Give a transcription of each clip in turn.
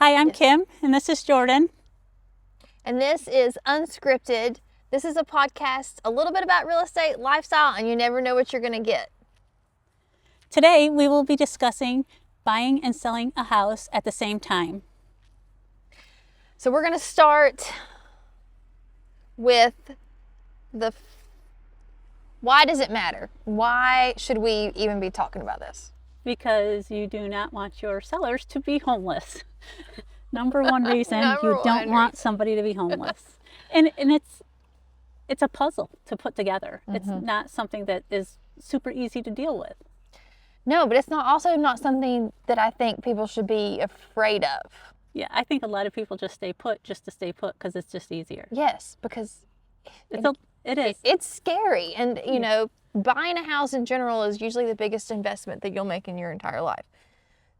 Hi, I'm Kim, and this is Jordan. And this is Unscripted. This is a podcast a little bit about real estate, lifestyle, and you never know what you're going to get. Today, we will be discussing buying and selling a house at the same time. So we're going to start with why does it matter? Why should we even be talking about this? Because you do not want your sellers to be homeless. Number one reason you don't want somebody to be homeless. And it's a puzzle to put together. Mm-hmm. It's not something that is super easy to deal with. No, but it's also not something that I think people should be afraid of. Yeah, I think a lot of people just stay put just to stay put because it's just easier. Yes, because it is. It's scary. And, you know, buying a house in general is usually the biggest investment that you'll make in your entire life.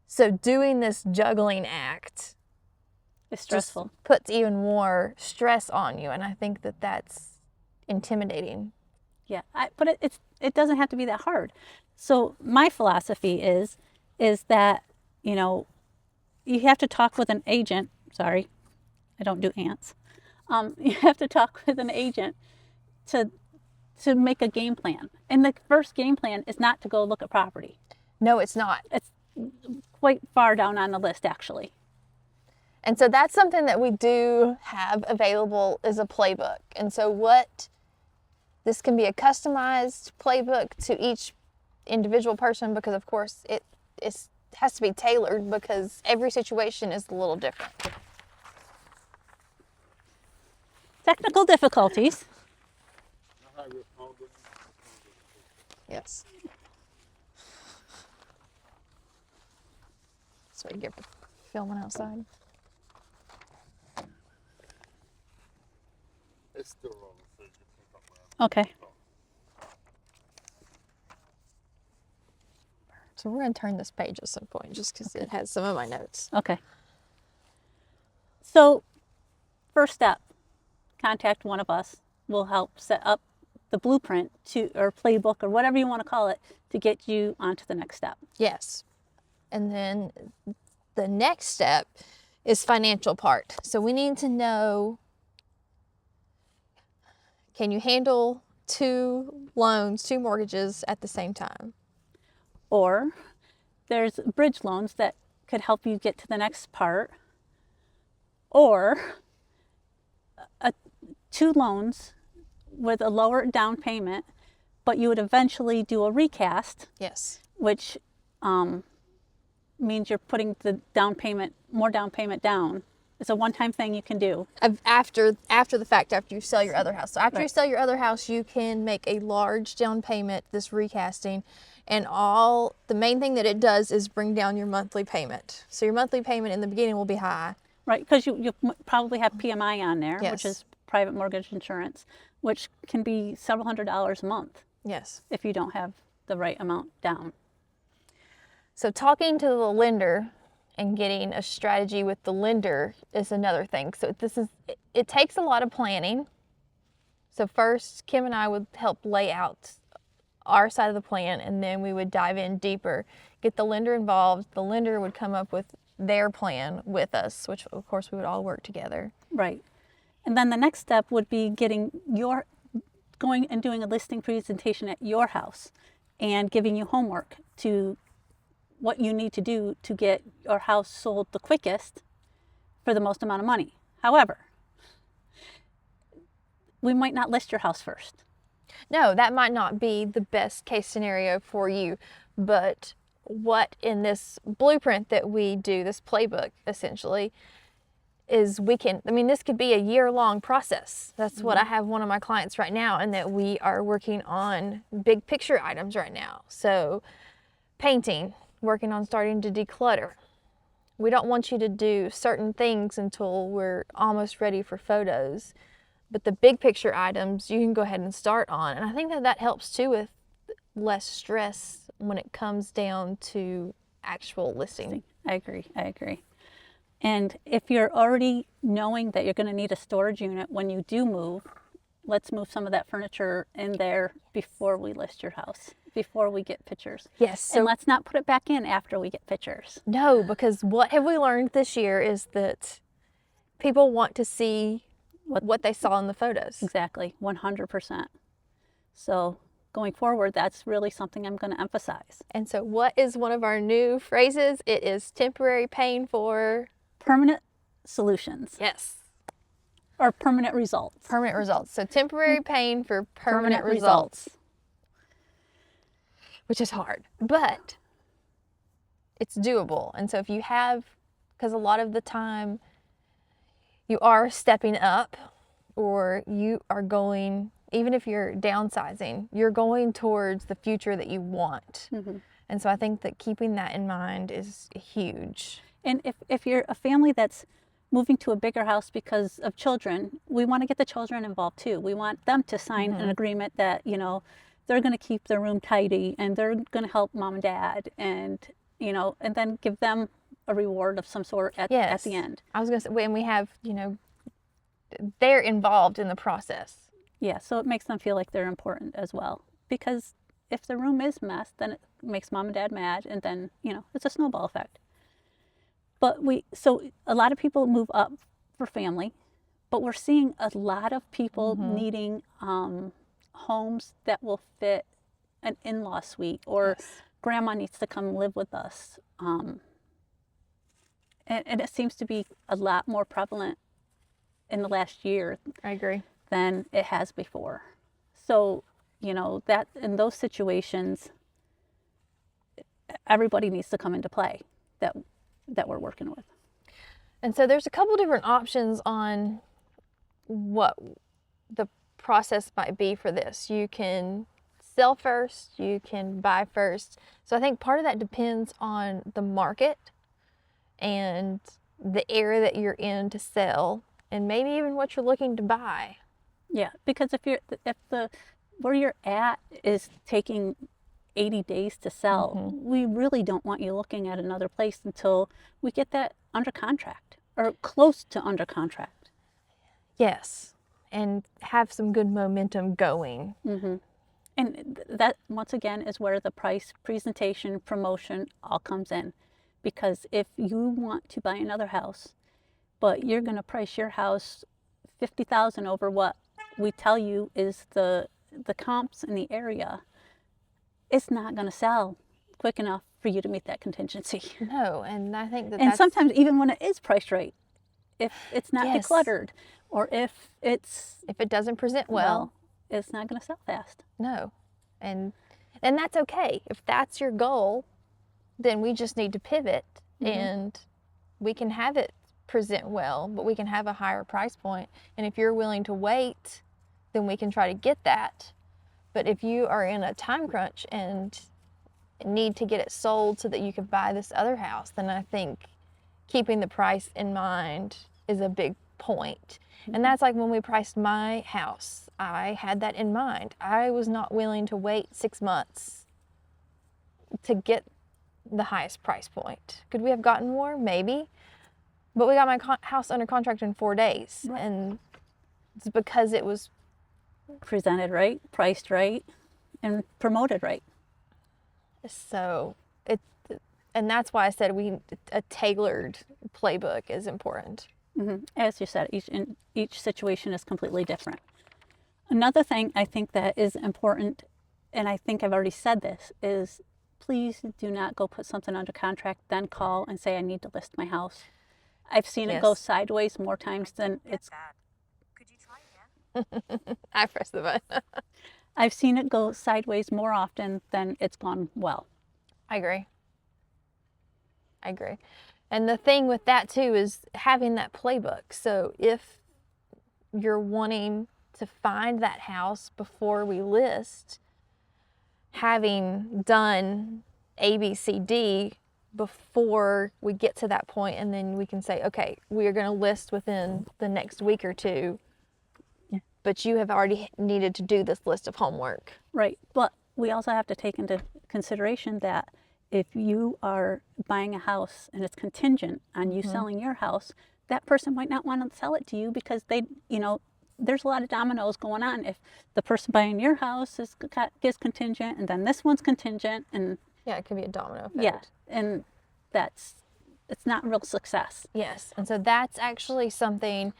So doing this juggling act, it's stressful. Just puts even more stress on you. And I think that that's intimidating. Yeah, but it doesn't have to be that hard. So my philosophy is that, you know, you have to talk with an agent. Sorry, I don't do ants. You have to talk with an agent to make a game plan. And the first game plan is not to go look at property. No, it's not. It's quite far down on the list, actually. And so that's something that we do have available is a playbook. And so this can be a customized playbook to each individual person because, of course, it has to be tailored because every situation is a little different. Technical difficulties. Yes. So we get filming outside. It's still rolling, so you can pick up wherever. Okay. So we're going to turn this page at some point just because it has some of my notes. Okay. So, first step, contact one of us. We'll help set up the blueprint or playbook or whatever you want to call it to get you onto the next step. Yes. And then the next step is financial part. So we need to know, can you handle 2 mortgages at the same time? Or there's bridge loans that could help you get to the next part. Or 2 loans with a lower down payment, but you would eventually do a recast. Yes. Which means you're putting the more down payment down. It's a one-time thing you can do. After the fact, after you sell your other house. So after you sell your other house, you can make a large down payment, this recasting, and the main thing that it does is bring down your monthly payment. So your monthly payment in the beginning will be high. Right, because you probably have PMI on there, yes, which is private mortgage insurance, which can be several $100s a month. Yes. If you don't have the right amount down. So talking to the lender and getting a strategy with the lender is another thing. So it takes a lot of planning. So first, Kim and I would help lay out our side of the plan, and then we would dive in deeper, get the lender involved. The lender would come up with their plan with us, which of course we would all work together. Right. And then the next step would be going and doing a listing presentation at your house and giving you homework to what you need to do to get your house sold the quickest for the most amount of money. However, we might not list your house first. No, that might not be the best case scenario for you, but what in this blueprint that we do, this playbook essentially, is this could be a year-long process. That's what I have one of my clients right now, and that we are working on big picture items right now. So painting, working on starting to declutter. We don't want you to do certain things until we're almost ready for photos. But the big picture items you can go ahead and start on. And I think that helps too with less stress when it comes down to actual listing. I agree. And if you're already knowing that you're going to need a storage unit when you do move, let's move some of that furniture in there before we list your house. before we get pictures. Yes. And So let's not put it back in after we get pictures. no, because what have we learned this year is that people want to see what they saw in the photos. Exactly, 100%. So going forward, that's really something I'm going to emphasize. And so what is one of our new phrases? It is temporary pain for Permanent solutions yes, or permanent results. permanent results. So temporary pain for permanent results, which is hard, but it's doable. And so if you have, because a lot of the time you are stepping up or you are going, even if you're downsizing, you're going towards the future that you want. And so I think that keeping that in mind is huge. And if you're a family that's moving to a bigger house because of children, we want to get the children involved too. We want them to sign an agreement that, you know, they're going to keep their room tidy and they're going to help mom and dad and, you know, and then give them a reward of some sort at the end. I was going to say, and we have, you know, they're involved in the process. Yeah, so it makes them feel like they're important as well. Because if the room is messed, then it makes mom and dad mad, and then, you know, it's a snowball effect. But so a lot of people move up for family, but we're seeing a lot of people needing homes that will fit an in-law suite, or grandma needs to come live with us. And it seems to be a lot more prevalent in the last year. I agree. Than it has before. So, you know, that in those situations, everybody needs to come into play that we're working with. And so there's a couple different options on what the process might be for this. You can sell first, you can buy first. So I think part of that depends on the market and the area that you're in to sell, and maybe even what you're looking to buy. Yeah, because if where you're at is taking 80 days to sell, we really don't want you looking at another place until we get that under contract or close to under contract. Yes, and have some good momentum going. And that, once again, is where the price, presentation, promotion all comes in. Because if you want to buy another house, but you're going to price your house $50,000 over what we tell you is the comps in the area, it's not going to sell quick enough for you to meet that contingency. No, and I think And sometimes even when it is priced right, if it's not Yes. decluttered, or if it doesn't present well, it's not going to sell fast. no. And that's okay. If that's your goal, then we just need to pivot and we can have it present well, but we can have a higher price point. And if you're willing to wait, then we can try to get that. But if you are in a time crunch and need to get it sold so that you can buy this other house, then I think keeping the price in mind is a big point. And that's like when we priced my house, I had that in mind. I was not willing to wait 6 months to get the highest price point. Could we have gotten more? Maybe. But we got my house under contract in 4 days. Right. And it's because it was Presented right, priced right, and promoted right. so and that's why I said a tailored playbook is important. As you said, each situation is completely different. Another thing I think that is important, and I think I've already said this, is please do not go put something under contract, then call and say, I need to list my house. I've seen it go Yes. sideways more times than it's. Could you try again? I pressed the button. I've seen it go sideways more often than it's gone well. I agree. And the thing with that too is having that playbook. So if you're wanting to find that house before we list, having done A, B, C, D before we get to that point, and then we can say, okay, we are going to list within the next week or two, but you have already needed to do this list of homework. Right, but we also have to take into consideration that if you are buying a house and it's contingent on you selling your house, that person might not want to sell it to you because they, you know, there's a lot of dominoes going on. If the person buying your house gets contingent, and then this one's contingent, and Yeah, it could be a domino effect. yeah, and it's not real success. Yes, and so that's actually something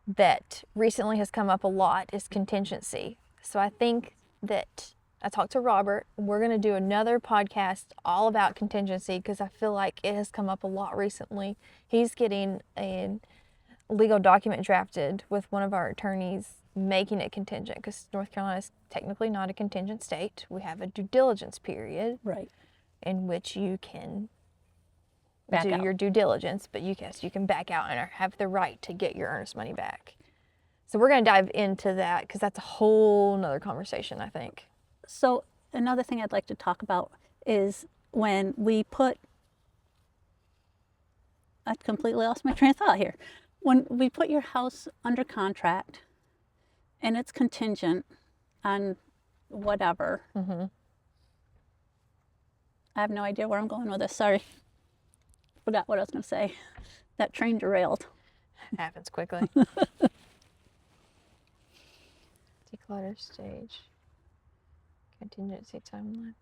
that recently has come up a lot is contingency. So I think that I talked to Robert. We're going to do another podcast all about contingency because I feel like it has come up a lot recently. He's getting a legal document drafted with one of our attorneys making it contingent because North Carolina is technically not a contingent state. We have a due diligence period Right. in which you can Back do out. your due diligence, but you can back out and have the right to get your earnest money back. So we're going to dive into that because that's a whole nother conversation, I think. So another thing I'd like to talk about is when we put, I completely lost my train of thought here. When we put your house under contract and it's contingent on whatever, I have no idea where I'm going with this. Sorry. Forgot what I was going to say. That train derailed. Happens quickly. Declutter stage. Contingency timelines.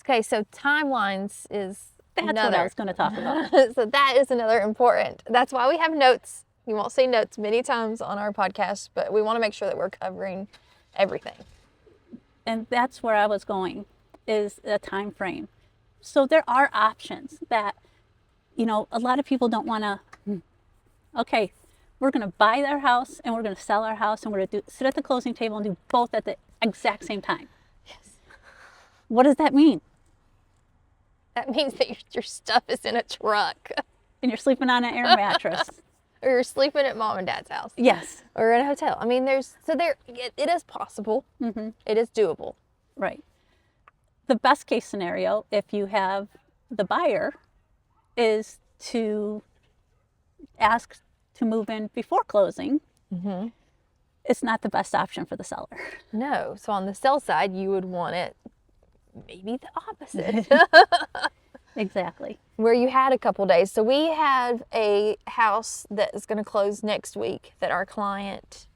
Okay, so timelines is That's another. what I was going to talk about. So that is another important. That's why we have notes. You won't see notes many times on our podcast, but we want to make sure that we're covering everything. And that's where I was going, is a time frame. So there are options that, you know, a lot of people don't want to, okay, we're going to buy their house and we're going to sell our house and we're going to sit at the closing table and do both at the exact same time. Yes. What does that mean? That means that your stuff is in a truck, And you're sleeping on an air mattress. or you're sleeping at mom and dad's house, Yes. or in a hotel. I mean, it is possible. It is doable. Right. The best case scenario, if you have the buyer, is to ask to move in before closing. It's not the best option for the seller. No. So on the sell side, you would want it maybe the opposite, Exactly. where you had a couple days. So we have a house that is going to close next week that our client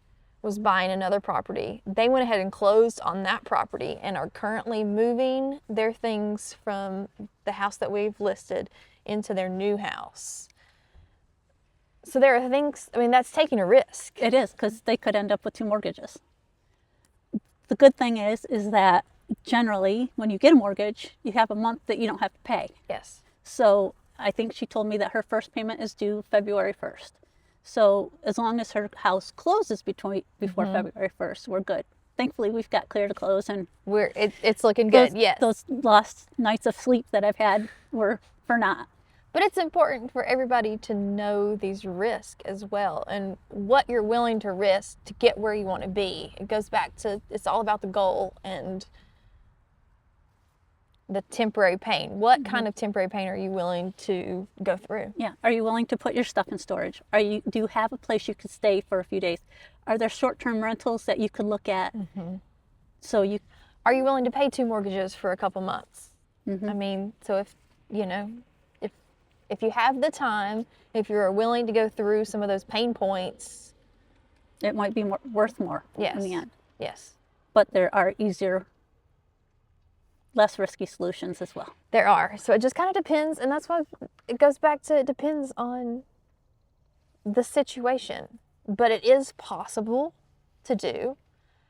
was buying another property. They went ahead and closed on that property and are currently moving their things from the house that we've listed into their new house. So there are things, I mean, that's taking a risk. It is, because they could end up with 2 mortgages. The good thing is that generally when you get a mortgage, you have a month that you don't have to pay. Yes. So I think she told me that her first payment is due February 1st. So as long as her house closes before February 1st, we're good. Thankfully, we've got clear to close, and It's looking good, yes. those lost nights of sleep that I've had were for naught. But it's important for everybody to know these risks as well and what you're willing to risk to get where you want to be. It goes back to, it's all about the goal and the temporary pain. What kind of temporary pain are you willing to go through? Yeah. Are you willing to put your stuff in storage? Do you have a place you could stay for a few days? Are there short-term rentals that you could look at? So Are you willing to pay 2 mortgages for a couple months? I mean, so if, you know, if you have the time, if you're willing to go through some of those pain points, it might be worth more yes. in the end. Yes. But there are easier, less risky solutions as well. There are. So it just kind of depends. And that's why it goes back to, it depends on the situation. But it is possible to do.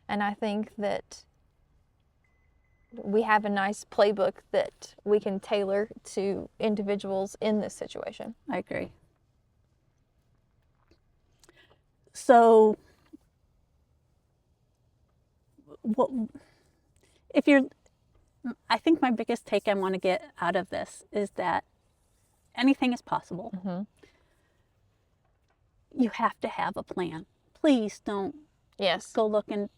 And I think that we have a nice playbook that we can tailor to individuals in this situation. I agree. So I think my biggest take I want to get out of this is that anything is possible. You have to have a plan. Please don't go look and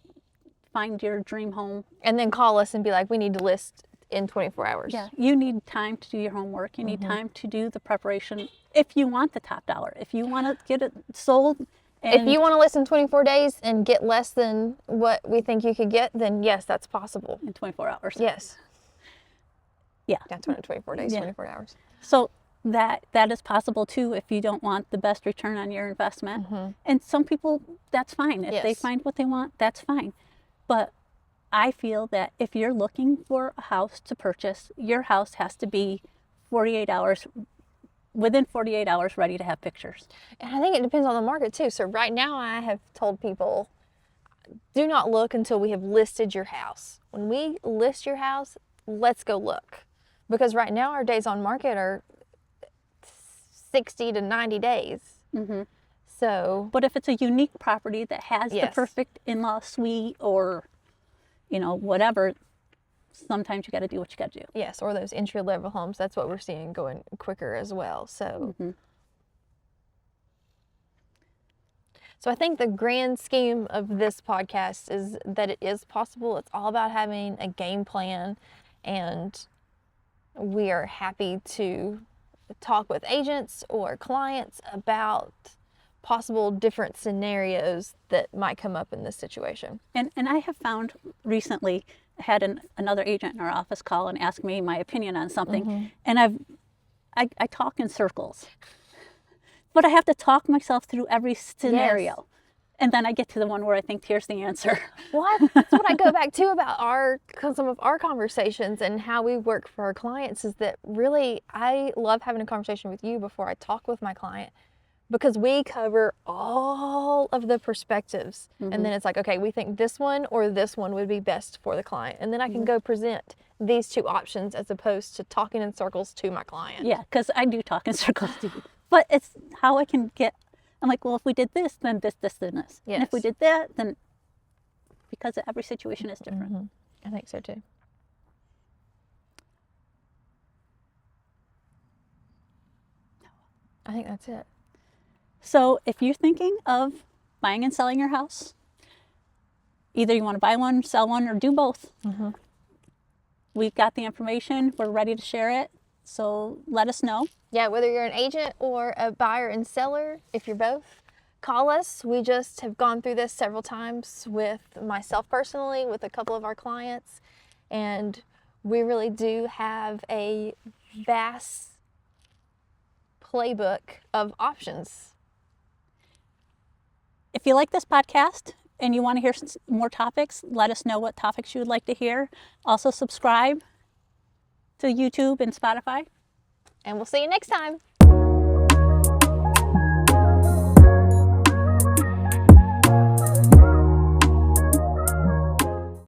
find your dream home. And then call us and be like, we need to list in 24 hours. Yeah, you need time to do your homework. You need time to do the preparation if you want the top dollar. If you want to get it sold. If you want to list in 24 days and get less than what we think you could get, then yes, that's possible. In 24 hours. Yes. Yeah. That's 24 days, Yeah. 24 hours. So that is possible too if you don't want the best return on your investment. And some people, that's fine. If they Yes. find what they want, that's fine. But I feel that if you're looking for a house to purchase, your house has to be 48 hours, within 48 hours, ready to have pictures. And I think it depends on the market too. So right now I have told people, do not look until we have listed your house. When we list your house, let's go look. Because right now our days on market are 60 to 90 days. So, But if it's a unique property that has the Yes. perfect in-law suite or, you know, whatever, sometimes you got to do what you got to do. yes, or those entry level homes, that's what we're seeing going quicker as well. So, so I think the grand scheme of this podcast is that it is possible. It's all about having a game plan, and we are happy to talk with agents or clients about possible different scenarios that might come up in this situation. And I have found recently, I had another agent in our office call and ask me my opinion on something, and I talk in circles, but I have to talk myself through every scenario, and then I get to the one where I think here's the answer. Well, that's what I go back to about some of our conversations and how we work for our clients, is that really I love having a conversation with you before I talk with my client, because we cover all of the perspectives. And then it's like, okay, we think this one or this one would be best for the client. And then I can go present these two options as opposed to talking in circles to my client. Yeah, because I do talk in circles too, but it's how I can get. I'm like, well, if we did this, then this, and this. And if we Yes. did that, then, because every situation is different. I think so too. I think that's it. So if you're thinking of buying and selling your house, either you want to buy one, sell one, or do both, we've got the information. We're ready to share it. So let us know. Yeah, whether you're an agent or a buyer and seller, if you're both, call us. We just have gone through this several times with myself personally, with a couple of our clients, and we really do have a vast playbook of options. If you like this podcast and you want to hear more topics, let us know what topics you would like to hear. Also subscribe to YouTube and Spotify. And we'll see you next time.